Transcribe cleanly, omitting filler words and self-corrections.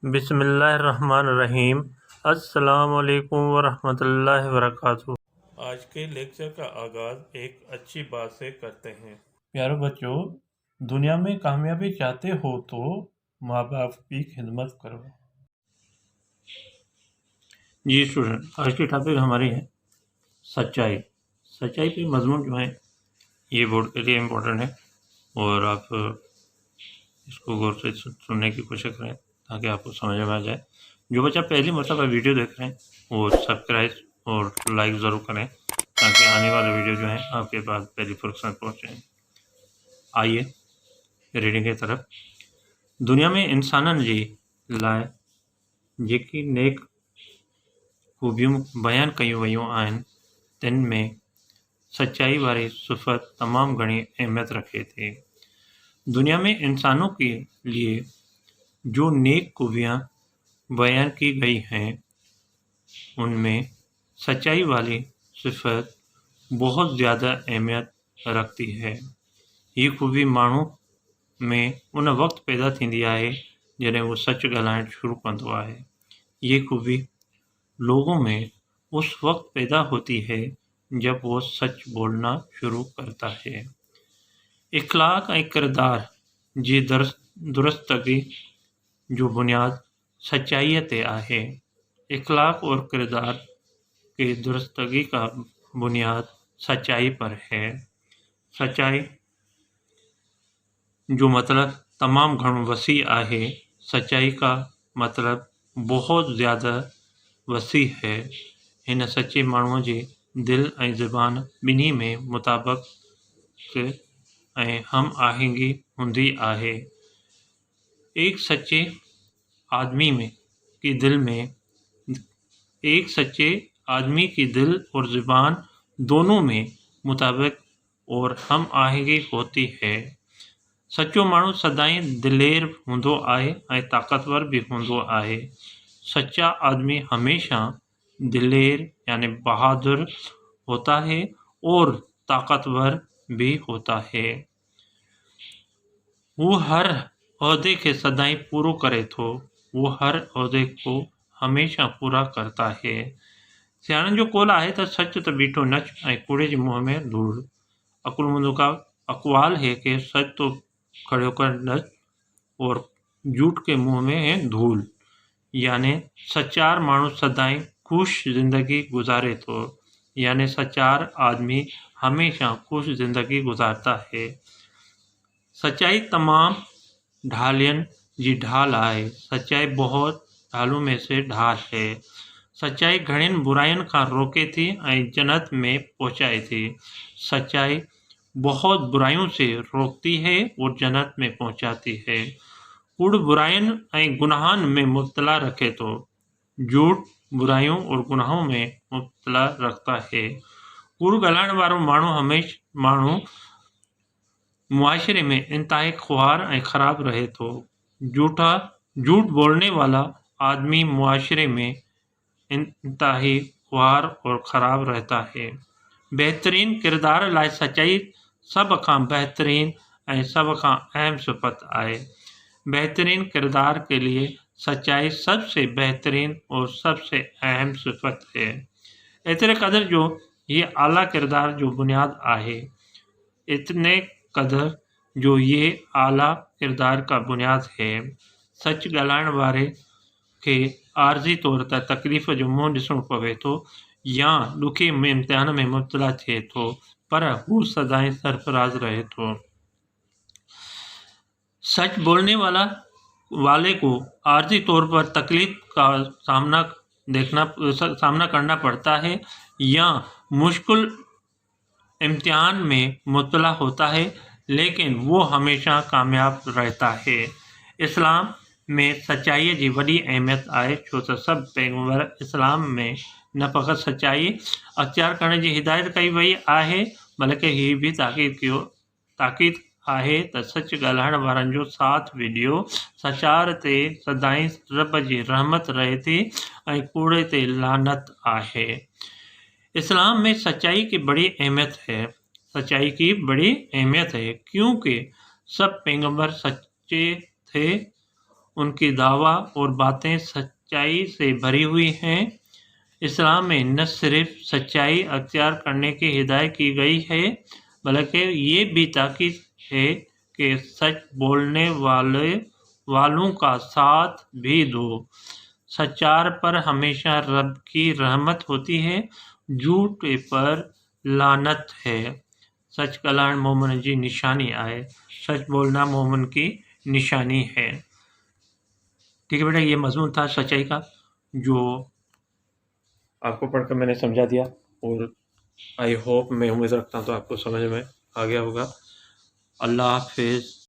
बिस्मिल्लाहिर्रहमानिर्रहीम। अस्सलामुअलैकुम वरहमतुल्लाहि वबरकातुहू। आज के लेक्चर का आगाज़ एक अच्छी बात से करते हैं। प्यारे बच्चों, दुनिया में कामयाबी चाहते हो तो माँ बाप की खिदमत करो। जी स्टूडेंट, आज की टॉपिक हमारी है सच्चाई। सच्चाई पे मजमून जो है ये बोर्ड के लिए इम्पोर्टेंट है और आप इसको गौर से सुनने की कोशिश करें ताकि आपको समझ में आ जाए। जो बच्चा पहली मरतबा वीडियो देख रहे हैं वो सब्सक्राइब और लाइक ज़रूर करें ताकि आने वाले वीडियो जो है आपके पास पहली फुर्सत पहुँचे। आइए रीडिंग की तरफ। दुनिया में इंसानन जी लाइ जेकी नेक खूबियूं बयान कयूं वयूं आहिनि तिन में सच्चाई वारी सिफ़त तमाम घणी अहमियत रखे थी। दुनिया में इंसानों के लिए जो नेक खूबियाँ बयान की गई हैं उनमें सच्चाई वाली सिफ़त बहुत ज़्यादा अहमियत रखती है। ये खूबी माण्हू में उन वक़्तु पैदा थींदी आहे जॾहिं वो सच ॻाल्हाइणु शुरू कंदो आहे। ये खूबी लोगों में उस वक़्त पैदा होती है जब वो सच बोलना शुरू करता है। इख़्लाक़ ऐं किरदार जी दुरुस्तगी जो बुनियाद सच्चाईअ ते आहे। इख़्लाक़ और किरदार के दुरुस्तगी का बुनियाद सच्चाई पर है। सच्चाई जो मतलब तमाम घणो वसी आहे। सच्चाई का मतलब बहुत ज़्यादा वसी है। हिन सच्चे माण्हूअ जे दिल ऐं ज़ुबान ॿिन्ही में मुताबिक़ ऐं हम आहंगी हूंदी आहे। एक सच्चे आदमी की दिल और ज़ुबान दोनों में मुताबिक़ और हम आहंगी होती है। सच्चो माण्हू सदाईं दिलेर हूंदो आहे ऐं ताक़तवर भी हूंदो आहे। सच्चा आदमी हमेशा दिलेर यानी बहादुर होता है और ताक़तवर भी होता है। वो हर ओहदे के सदाईं पूरो करे थो। वो हर ओहदे को हमेशा पूरा करता है। सियाणनि जो कौल आहे त सच त बीठो नच ऐं कूड़े जे मुंहं में धूड़। अकुलमंदों का अक़वाल है कि सच तो खड़े होकर नच और झूठ के मुंह में है धूल। यानी सच्चार माण्हू सदाईं खुश ज़िंदगी गुजारे थो। यानी सच्चार आदमी हमेशा खुश ज़िंदगी गुजारता है। सच्चाई तमाम ढालियन जी ढाल आहे। सच्चाई बहुत ढालों में से ढाल है। सच्चाई घणिन बुराइयन का रोके थी ऐं जन्नत में पहुँचाए थी। सच्चाई बहुत बुराइयों से रोकती है और जन्नत में पहुँचाती है। कूड़ बुराइयन ऐं गुनाहन में मुब्तला रखे तो। झूठ बुराइयों और गुनाहों में मुब्तला रखता है। कूड़ ॻाल्हाइण वारो माण्हू मुआशरे में इंतहाई ख़्वार ऐं ख़राब रहे थो। झूठ बोलने वाला आदमी मुआशरे में इंतहाई ख़्वार और ख़राब रहता है। बेहतरीन किरदार लाइ सच्चाई सब खां बेहतरीन ऐं सब खां अहम सिफ़त आहे। बेहतरीन किरदार के लिए सच्चाई सबसे बेहतरीन और सबसे अहम सिफ़त है। इतने कदर जो ये आला किरदार जो बुनियाद आहे। इतने कदर जो ये आला किरदार का बुनियाद है। सच ॻाल्हाइण वारे खे आर्ज़ी तौर ते तकलीफ़ जो मुंहुं ॾिसणो पवे थो या ॾुखे इम्तिहान में मुब्तला थिए थो, पर हू सदाईं सरफ़राज़ रहे थो। सच बोलने वाले को आर्ज़ी तौर पर तकलीफ़ का सामना करना पड़ता है या मुश्किल इम्तिहान में मुब्तला होता है, लेकिन वो हमेशा कामयाब रहता है। इस्लाम में सच्चाई जी वॾी अहमियत आहे छो त सभु पैगंबर इस्लाम में न फ़क़ति सच्चाई अख़्तियार करण जी हिदायत कई वई आहे, बल्कि हीअ भी ताक़ीद आहे त सच ॻाल्हाइण वारनि जो साथ विडियो सचार ते सदाईं रब जी रहमत रहे थी ऐं कूड़े ते लानत आहे। इस्लाम में सच्चाई की बड़ी अहमियत है। सच्चाई की बड़ी अहमियत है क्योंकि सब पैगंबर सच्चे थे उनकी दावा और बातें सच्चाई से भरी हुई हैं। इस्लाम में न सिर्फ सच्चाई अख्तियार करने की हिदायत की गई है, बल्कि ये भी ताकीद है कि सच बोलने वालों का साथ भी दो। सच्चार पर हमेशा रब की रहमत होती है, झूठे पर लानत है। सच कलाण मोमिन जी निशानी आए। सच बोलना मोमिन की निशानी है। ठीक है बेटा, ये मजमून था सच्चाई का, जो आपको पढ़कर मैंने समझा दिया, और आई होप, मैं उम्मीद रखता हूँ तो आपको समझ में आ गया होगा। अल्लाह हाफिज़।